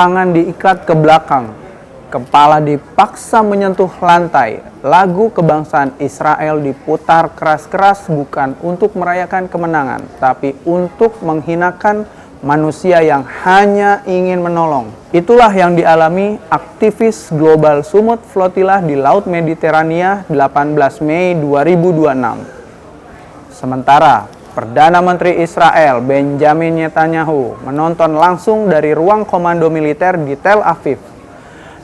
tangan diikat ke belakang, kepala dipaksa menyentuh lantai. Lagu kebangsaan Israel diputar keras-keras bukan untuk merayakan kemenangan, tapi untuk menghinakan manusia yang hanya ingin menolong. Itulah yang dialami aktivis Global Sumut Flotilla di Laut Mediterania 18 Mei 2026. Sementara Perdana Menteri Israel Benjamin Netanyahu menonton langsung dari ruang komando militer di Tel Aviv,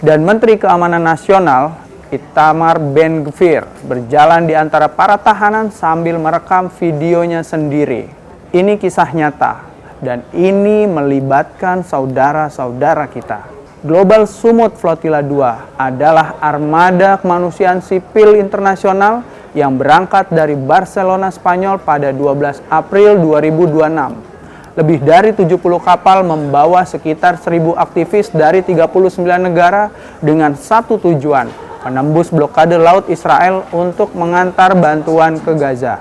dan Menteri Keamanan Nasional Itamar Ben-Gvir berjalan di antara para tahanan sambil merekam videonya sendiri. Ini kisah nyata, dan ini melibatkan saudara-saudara kita. Global Sumut Flotilla 2 adalah armada kemanusiaan sipil internasional yang berangkat dari Barcelona, Spanyol pada 12 April 2026. Lebih dari 70 kapal membawa sekitar 1.000 aktivis dari 39 negara dengan satu tujuan, menembus blokade laut Israel untuk mengantar bantuan ke Gaza.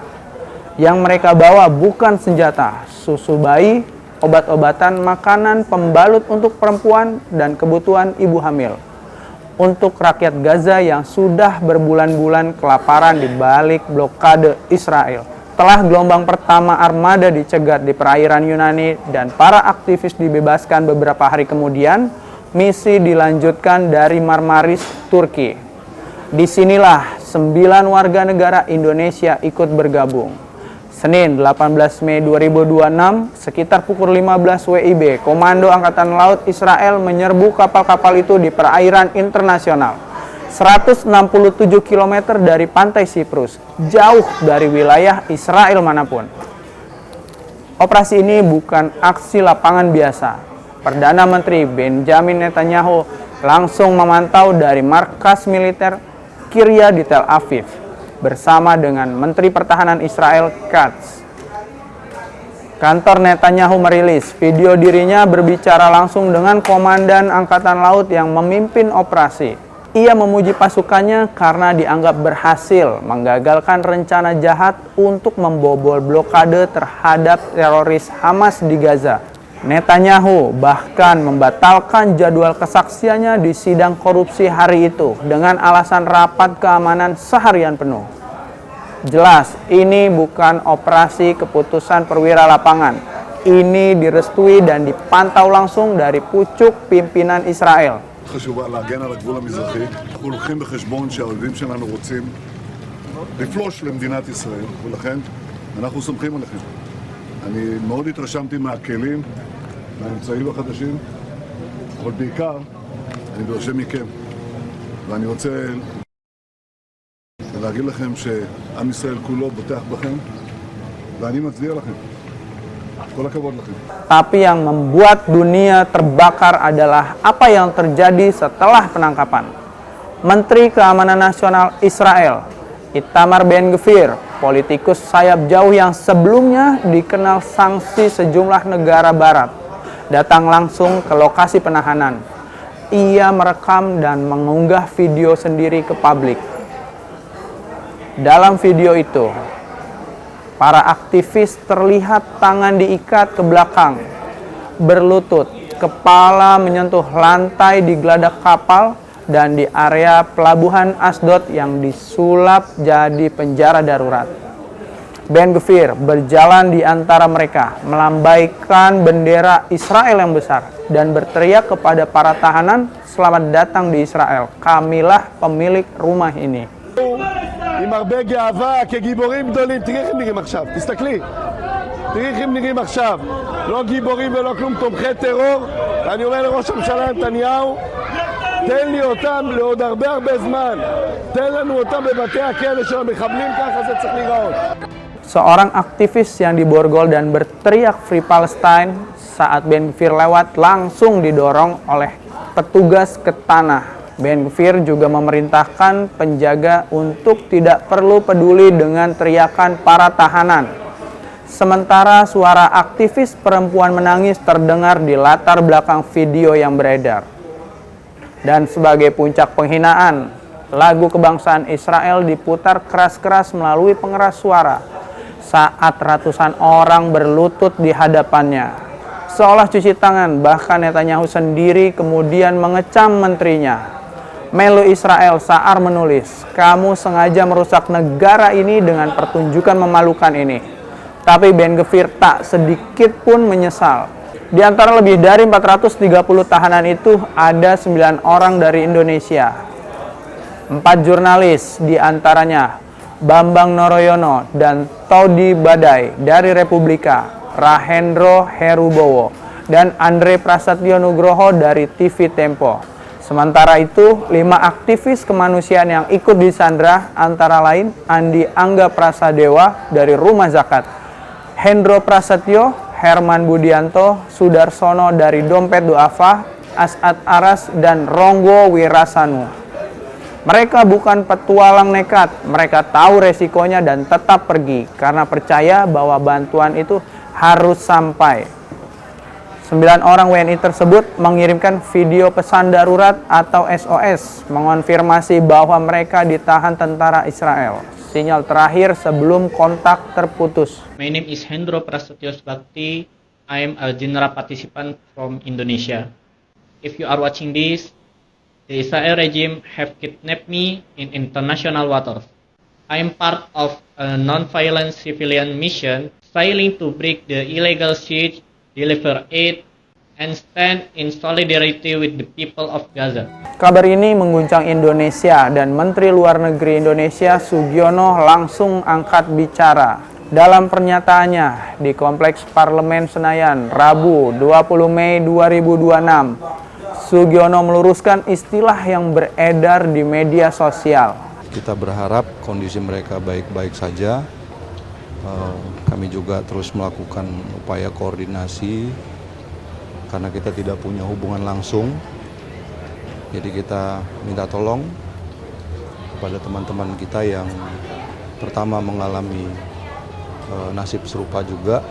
Yang mereka bawa bukan senjata, susu bayi, obat-obatan, makanan, pembalut untuk perempuan, dan kebutuhan ibu hamil. Untuk rakyat Gaza yang sudah berbulan-bulan kelaparan di balik blokade Israel. Setelah gelombang pertama armada dicegat di perairan Yunani dan para aktivis dibebaskan beberapa hari kemudian, misi dilanjutkan dari Marmaris, Turki. Disinilah 9 warga negara Indonesia ikut bergabung. Senin 18 Mei 2026, sekitar pukul 15 WIB, Komando Angkatan Laut Israel menyerbu kapal-kapal itu di perairan internasional. 167 km dari pantai Siprus, jauh dari wilayah Israel manapun. Operasi ini bukan aksi lapangan biasa. Perdana Menteri Benjamin Netanyahu langsung memantau dari markas militer Kiryat di Tel Aviv bersama dengan Menteri Pertahanan Israel Katz. Kantor Netanyahu merilis video dirinya berbicara langsung dengan Komandan Angkatan Laut yang memimpin operasi. Ia memuji pasukannya karena dianggap berhasil menggagalkan rencana jahat untuk membobol blokade terhadap teroris Hamas di Gaza. Netanyahu bahkan membatalkan jadwal kesaksiannya di sidang korupsi hari itu dengan alasan rapat keamanan seharian penuh. Jelas, ini bukan operasi keputusan perwira lapangan. Ini direstui dan dipantau langsung dari pucuk pimpinan Israel. חשובה להגן על הגבול המזרחי. אנחנו לוקחים בחשבון שהאויבים שלנו רוצים לפלוש למדינת ישראל, ולכן אנחנו סומכים עליכם. אני מאוד התרשמתי מהכלים, מהאמצעים החדשים, אבל בעיקר אני מתרשם מכם. ואני רוצה להגיד לכם שעם ישראל כולו בוטח בכם, ואני מצדיע לכם. Tapi yang membuat dunia terbakar adalah apa yang terjadi setelah penangkapan. Menteri Keamanan Nasional Israel, Itamar Ben-Gvir, politikus sayap jauh yang sebelumnya dikenal sanksi sejumlah negara barat, datang langsung ke lokasi penahanan. Ia merekam dan mengunggah video sendiri ke publik. Dalam video itu, para aktivis terlihat tangan diikat ke belakang, berlutut, kepala menyentuh lantai di geladak kapal dan di area pelabuhan Asdod yang disulap jadi penjara darurat. Ben-Gvir berjalan di antara mereka, melambaikan bendera Israel yang besar dan berteriak kepada para tahanan, "Selamat datang di Israel, kamilah pemilik rumah ini." עם הרבה גאווה, כגיבורים גדולים. תראי איך הם נראים עכשיו, תסתכלי. תראי איך הם נראים עכשיו. לא גיבורים ולא כלום, תומכי טרור. ואני אומר לראש הממשלה נתניהו, תן לי אותם לעוד הרבה זמן. תן לנו אותם בבתי הכלא של המחבלים, ככה זה צריך להיראות. Seorang aktivis yang diborgol dan berteriak Free Palestine saat Ben-Gvir lewat langsung didorong oleh petugas ke tanah. Ben-Gvir juga memerintahkan penjaga untuk tidak perlu peduli dengan teriakan para tahanan. Sementara suara aktivis perempuan menangis terdengar di latar belakang video yang beredar. Dan sebagai puncak penghinaan, lagu kebangsaan Israel diputar keras-keras melalui pengeras suara saat ratusan orang berlutut di hadapannya. seolah cuci tangan. Bahkan Netanyahu sendiri kemudian mengecam menterinya. Melu Israel Saar menulis, "Kamu sengaja merusak negara ini dengan pertunjukan memalukan ini." Tapi Ben Gvir tak sedikit pun menyesal. Di antara lebih dari 430 tahanan itu ada 9 orang dari Indonesia. 4 jurnalis, di antaranya Bambang Noroyono dan Todi Badai dari Republika, Rahendro Herubowo, dan Andre Prasetyo Nugroho dari TV Tempo. Sementara itu, 5 aktivis kemanusiaan yang ikut disandra antara lain Andi Angga Prasadewa dari Rumah Zakat, Hendro Prasetyo, Herman Budianto, Sudarsono dari Dompet Duafa, As'ad Aras, dan Ronggo Wirasanu. Mereka bukan petualang nekat, mereka tahu resikonya dan tetap pergi karena percaya bahwa bantuan itu harus sampai. 9 orang WNI tersebut mengirimkan video pesan darurat atau SOS mengonfirmasi bahwa mereka ditahan tentara Israel. Sinyal terakhir sebelum kontak terputus. My name is Hendro Prasetyo Bakti. I am a general participant from Indonesia. If you are watching this, the Israel regime have kidnapped me in international waters. I am part of a non-violent civilian mission sailing to break the illegal siege, deliver aid, and stand in solidarity with the people of Gaza. Kabar ini mengguncang Indonesia dan Menteri Luar Negeri Indonesia Sugiono langsung angkat bicara. Dalam pernyataannya di Kompleks Parlemen Senayan, Rabu 20 Mei 2026, Sugiono meluruskan istilah yang beredar di media sosial. Kita berharap kondisi mereka baik-baik saja. Kami juga terus melakukan upaya koordinasi karena kita tidak punya hubungan langsung. Jadi kita minta tolong kepada teman-teman kita yang pertama mengalami nasib serupa juga.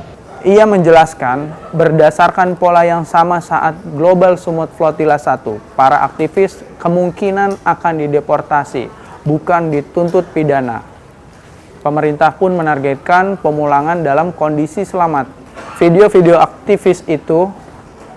Ia menjelaskan, berdasarkan pola yang sama saat Global Summit Flotilla 1, para aktivis kemungkinan akan dideportasi, bukan dituntut pidana. Pemerintah pun menargetkan pemulangan dalam kondisi selamat. Video-video aktivis itu,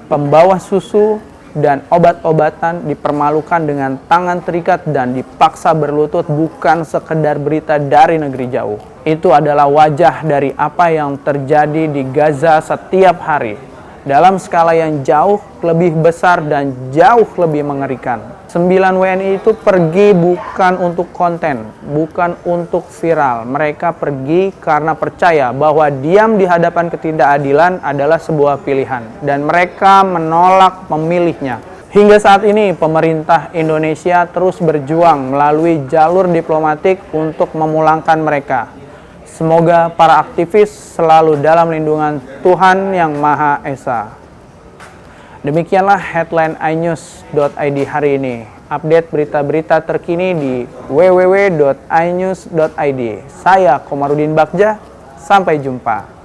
pembawa susu dan obat-obatan dipermalukan dengan tangan terikat dan dipaksa berlutut bukan sekedar berita dari negeri jauh. Itu adalah wajah dari apa yang terjadi di Gaza setiap hari. Dalam skala yang jauh lebih besar dan jauh lebih mengerikan. 9 WNI itu pergi bukan untuk konten, bukan untuk viral. Mereka pergi karena percaya bahwa diam di hadapan ketidakadilan adalah sebuah pilihan. Dan mereka menolak memilihnya. Hingga saat ini, pemerintah Indonesia terus berjuang melalui jalur diplomatik untuk memulangkan mereka. Semoga para aktivis selalu dalam lindungan Tuhan Yang Maha Esa. Demikianlah headline inews.id hari ini. Update berita-berita terkini di www.inews.id. Saya Komarudin Bagja, sampai jumpa.